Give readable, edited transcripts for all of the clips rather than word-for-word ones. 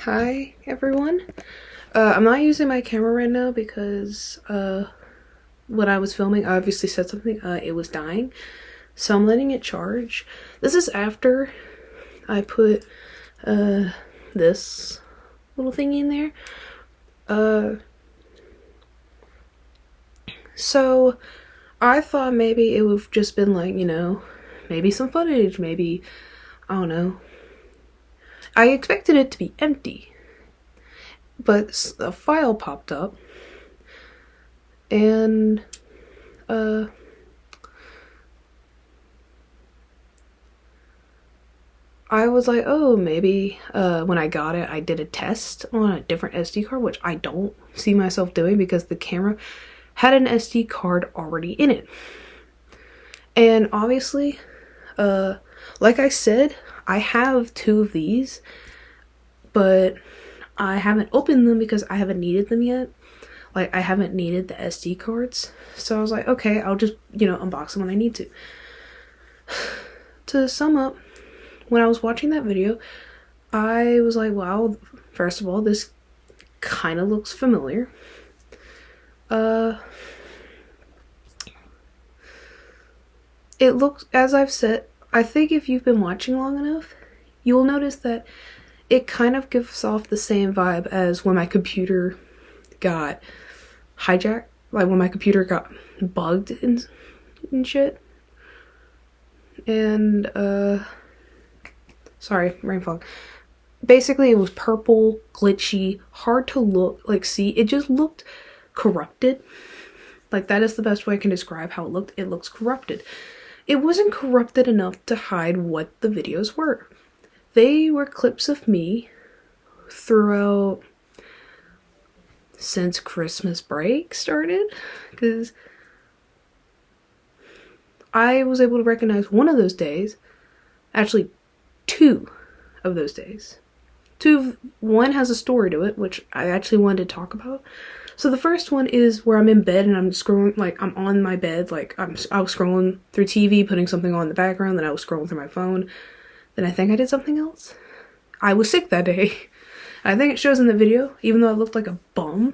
Hi everyone. I'm not using my camera right now because when I was filming I obviously said something, it was dying. So I'm letting it charge. This is after I put this little thingy in there. So I thought maybe it would have just been like, maybe some footage, maybe, I don't know. I expected it to be empty, but a file popped up and I was like, oh, maybe when I got it, I did a test on a different SD card, which I don't see myself doing because the camera had an SD card already in it. And obviously, like I said, I have two of these, but I haven't opened them because I haven't needed them yet. Like, I haven't needed the SD cards. So I was like, okay, I'll just, unbox them when I need to. To sum up, when I was watching that video, I was like, wow, first of all, this kind of looks familiar. It looks, as I've said, I think if you've been watching long enough, you will notice that it kind of gives off the same vibe as when my computer got hijacked, like when my computer got bugged and shit. And, sorry, rain fog. Basically, it was purple, glitchy, hard to look, see. It just looked corrupted. Like, that is the best way I can describe how it looked. It looks corrupted. It wasn't corrupted enough to hide what the videos were. They were clips of me throughout since Christmas break started, because I was able to recognize one of those days, actually two of those days. One has a story to it, which I actually wanted to talk about. So the first one is where I'm in bed and I'm scrolling, I'm on my bed, I was scrolling through TV, putting something on in the background, then I was scrolling through my phone. Then I think I did something else. I was sick that day. I think it shows in the video, even though I looked like a bum.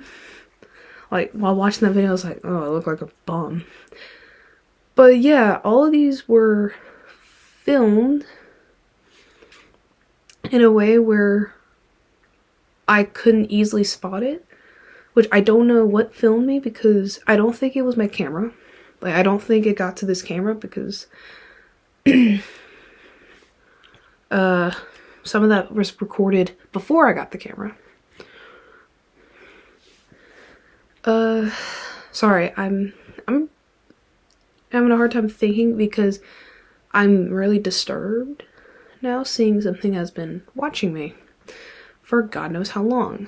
Like, while watching that video, I was like, oh, I look like a bum. But yeah, all of these were filmed in a way where I couldn't easily spot it, which I don't know what filmed me because I don't think it was my camera. Like, I don't think it got to this camera because some of that was recorded before I got the camera. Sorry, I'm having a hard time thinking because I'm really disturbed now seeing something has been watching me for God knows how long.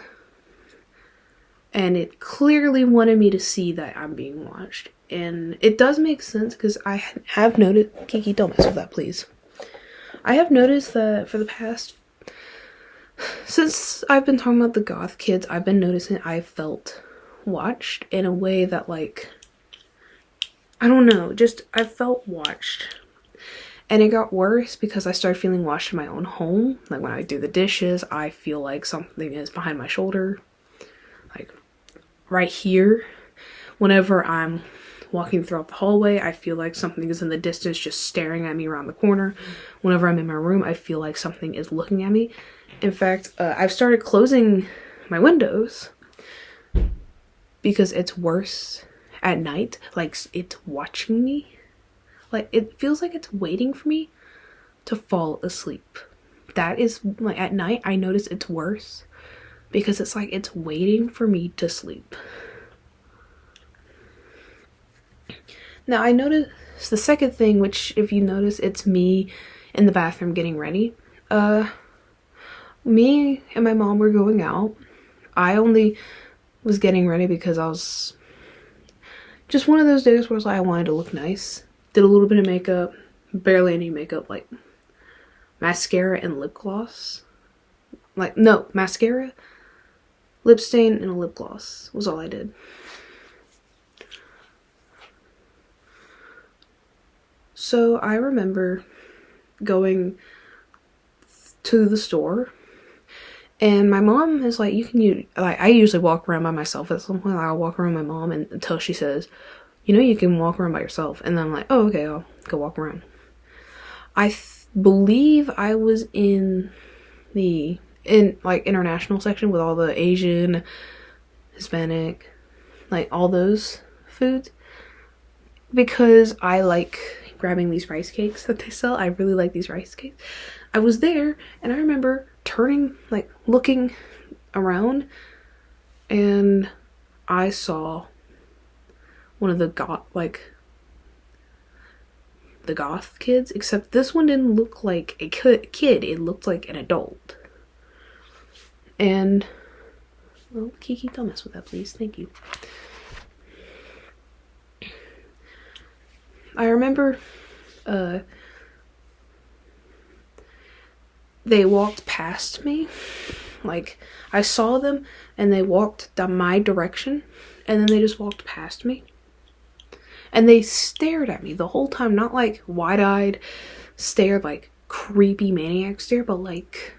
And it clearly wanted me to see that I'm being watched. And it does make sense because I have noticed, Kiki, don't mess with that, please. I have noticed that for the past, since I've been talking about the goth kids, I've been noticing I felt watched in a way that, I don't know, just I felt watched. And it got worse because I started feeling watched in my own home. Like, when I do the dishes, I feel like something is behind my shoulder. Like, right here. Whenever I'm walking throughout the hallway, I feel like something is in the distance just staring at me around the corner. Whenever I'm in my room, I feel like something is looking at me. In fact, I've started closing my windows because it's worse at night. Like, it's watching me. Like, it feels like it's waiting for me to fall asleep. That is, at night, I notice it's worse because it's like it's waiting for me to sleep. Now, I noticed the second thing, which, if you notice, it's me in the bathroom getting ready. Me and my mom were going out. I only was getting ready because I was just one of those days where I wanted to look nice. Did a little bit of makeup, barely any makeup, like mascara and lip gloss. No, mascara, lip stain, and a lip gloss was all I did. So I remember going to the store And my mom is like, you can use, like, I usually walk around by myself at some point. Like, I'll walk around with my mom until she says, you know, you can walk around by yourself. And then I'm like, oh, okay, I'll go walk around. I believe I was in the, like, international section with all the Asian, Hispanic, like, all those foods. Because I like grabbing these rice cakes that they sell. I really like these rice cakes. I was there, and I remember turning, like, looking around, and I saw one of the goth kids, except this one didn't look like a kid, it looked like an adult. And, well, Kiki, don't mess with that, please. Thank you. I remember, they walked past me. Like, I saw them, and they walked down my direction, and then they just walked past me. And they stared at me the whole time, not like wide-eyed stare, like creepy maniac stare, but like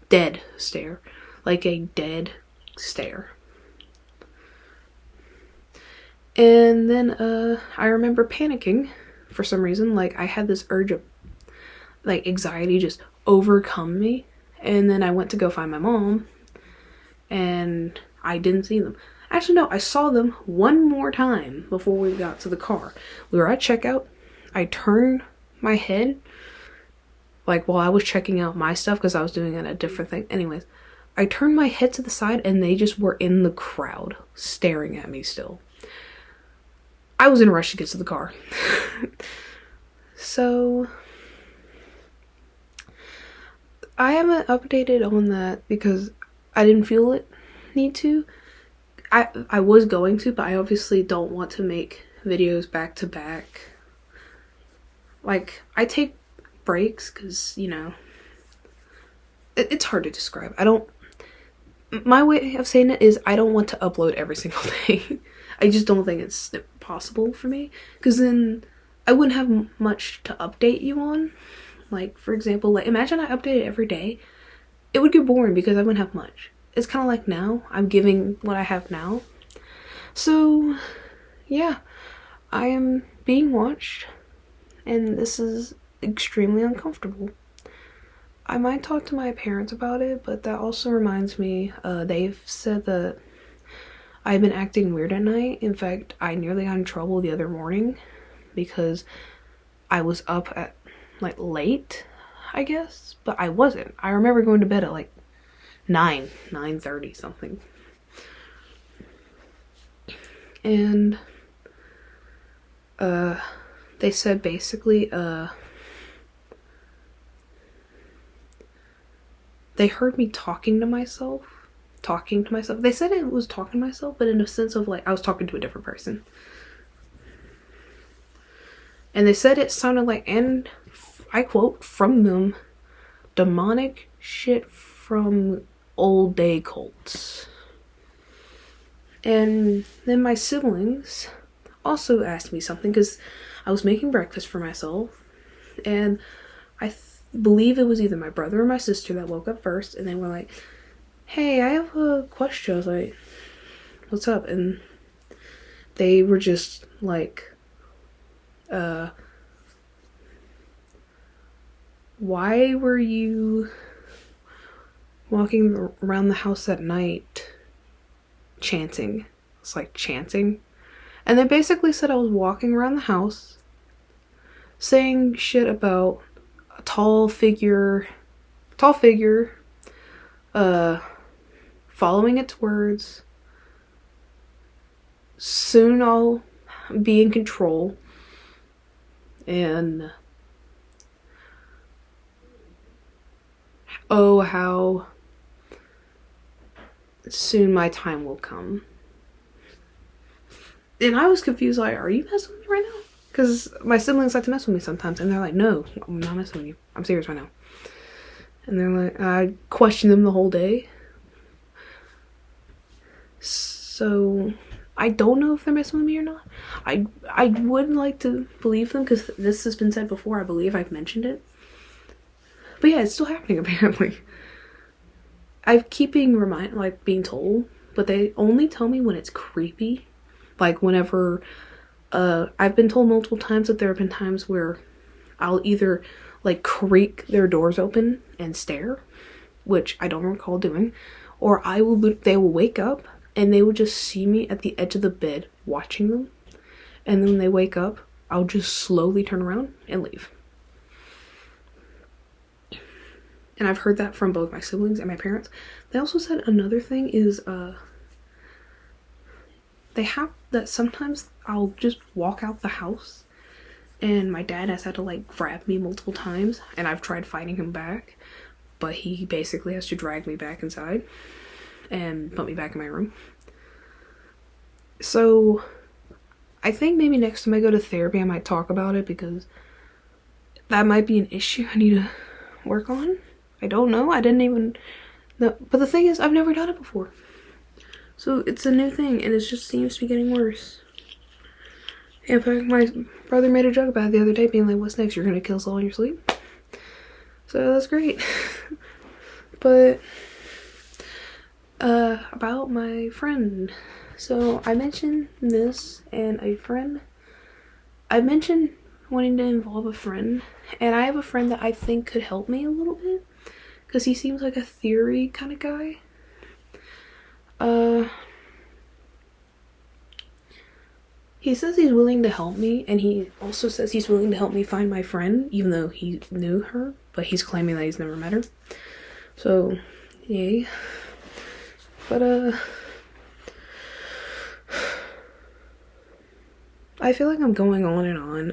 dead stare. Like a dead stare. And then I remember panicking for some reason. Like, I had this urge of, like, anxiety just overcome me. And then I went to go find my mom, and I didn't see them. Actually, no, I saw them one more time before we got to the car. We were at checkout. I turned my head, like, while I was checking out my stuff, because I was doing it a different thing. Anyways, I turned my head to the side, and they just were in the crowd, staring at me still. I was in a rush to get to the car. So, I haven't updated on that because I didn't feel it need to. I was going to, but I obviously don't want to make videos back to back. Like, I take breaks because, you know, it's hard to describe. My way of saying it is I don't want to upload every single day. I just don't think it's possible for me, because then I wouldn't have much to update you on. Like, for example, like, imagine I updated every day. It would get boring because I wouldn't have much. It's kind of like now. I'm giving what I have now. So, yeah. I am being watched. And this is extremely uncomfortable. I might talk to my parents about it, but that also reminds me, they've said that I've been acting weird at night. In fact, I nearly got in trouble the other morning because I was up at, like, late, I guess. But I wasn't. I remember going to bed at, like, 9:30 something. And they said basically they heard me talking to myself. They said it was talking to myself, but in a sense of, like, I was talking to a different person. And they said it sounded like, and I quote from them, demonic shit from old day cults. And then my siblings also asked me something, because I was making breakfast for myself, and I believe it was either my brother or my sister that woke up first, and they were like, hey, I have a question. I was like, what's up? And they were just like, why were you walking around the house at night chanting? It's like chanting. And they basically said I was walking around the house saying shit about a tall figure, following its words. Soon I'll be in control. And oh, how soon my time will come. And I was confused, like, are you messing with me right now? Because my siblings like to mess with me sometimes, and they're like, no, I'm not messing with you. I'm serious right now. And they're like, I question them the whole day. So I don't know if they're messing with me or not. I would like to believe them, because this has been said before. I believe I've mentioned it. But yeah, it's still happening apparently. I keep being being told, but they only tell me when it's creepy. Like whenever, I've been told multiple times that there have been times where I'll either like creak their doors open and stare, which I don't recall doing, or they will wake up and they will just see me at the edge of the bed watching them. And then when they wake up, I'll just slowly turn around and leave. And I've heard that from both my siblings and my parents. They also said another thing is, they have that sometimes I'll just walk out the house and my dad has had to like grab me multiple times and I've tried fighting him back, but he basically has to drag me back inside and put me back in my room. So I think maybe next time I go to therapy I might talk about it, because that might be an issue I need to work on. I don't know. I didn't even know. But the thing is, I've never done it before. So it's a new thing and it just seems to be getting worse. In fact, my brother made a joke about it the other day, being like, what's next? You're gonna kill us all in your sleep? So that's great. But about my friend. So I mentioned this and I mentioned wanting to involve a friend, and I have a friend that I think could help me a little bit, because he seems like a theory kind of guy. He says he's willing to help me, and he also says he's willing to help me find my friend, even though he knew her, but he's claiming that he's never met her. So, yay. But, I feel like I'm going on and on.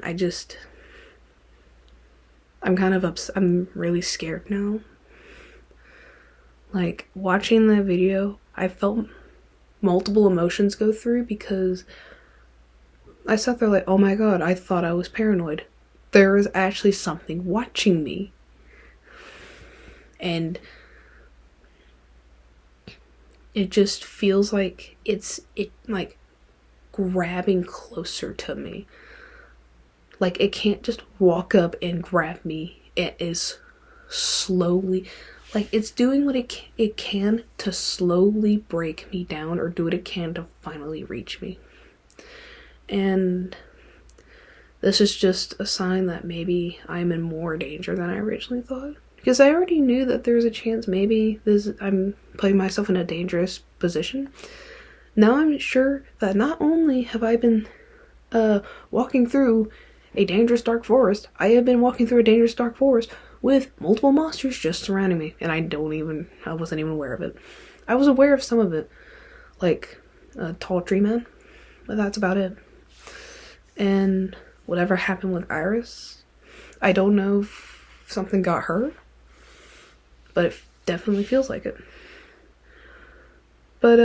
I'm kind of upset. I'm really scared now. Like, watching the video, I felt multiple emotions go through, because I sat there like, oh my god, I thought I was paranoid. There is actually something watching me. And it just feels like it's like grabbing closer to me. Like it can't just walk up and grab me. It is slowly, like it's doing what it can to slowly break me down, or do what it can to finally reach me. And this is just a sign that maybe I'm in more danger than I originally thought. Because I already knew that there's a chance maybe I'm putting myself in a dangerous position. Now I'm sure that not only have I been walking through a dangerous dark forest, I have been walking through a dangerous dark forest with multiple monsters just surrounding me, and I wasn't even aware of it. I was aware of some of it, like a tall tree man, but that's about it. And whatever happened with Iris, I don't know if something got her, but it definitely feels like it. But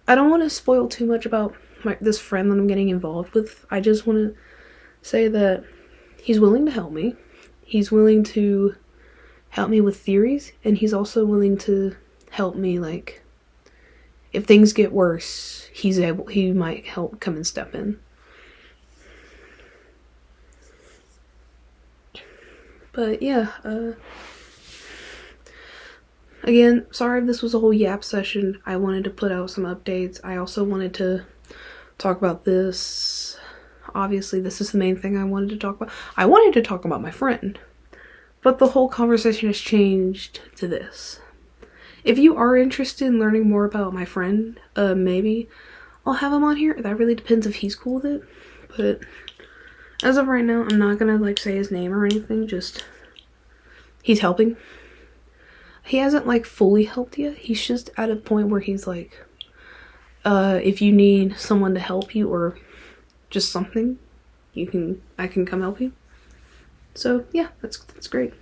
I don't want to spoil too much about this friend that I'm getting involved with. I just want to say that he's willing to help me. He's willing to help me with theories, and he's also willing to help me, like, if things get worse, he might help come and step in. But yeah, again, sorry if this was a whole yap session. I wanted to put out some updates. I also wanted to talk about this. Obviously, this is the main thing I wanted to talk about. I wanted to talk about my friend, but the whole conversation has changed to this. If you are interested in learning more about my friend, maybe I'll have him on here. That really depends if he's cool with it. But as of right now, I'm not gonna like say his name or anything, just he's helping. He hasn't like fully helped yet. He's just at a point where he's like, if you need someone to help you or just something, I can come help you. So yeah, that's great.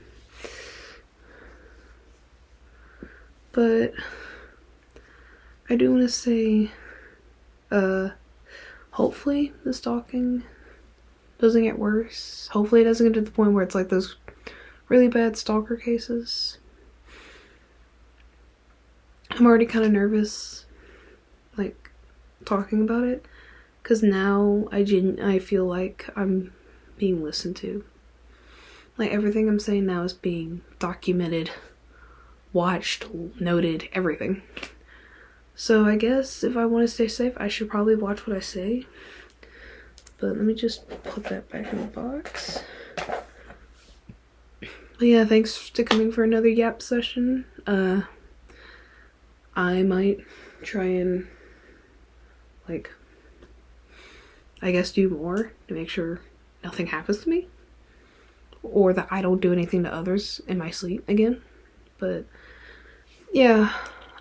But I do want to say, hopefully the stalking doesn't get worse. Hopefully it doesn't get to the point where it's like those really bad stalker cases. I'm already kind of nervous, like, talking about it, because now I feel like I'm being listened to. Like, everything I'm saying now is being documented watched, noted, everything. So I guess if I want to stay safe, I should probably watch what I say. But let me just put that back in the box. But yeah, thanks to coming for another yap session. I might try and, like, I guess do more to make sure nothing happens to me. Or that I don't do anything to others in my sleep again. But yeah,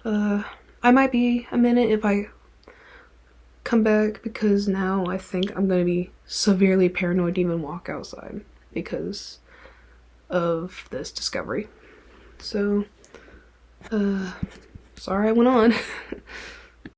I might be a minute if I come back, because now I think I'm gonna be severely paranoid to even walk outside because of this discovery. So, sorry I went on.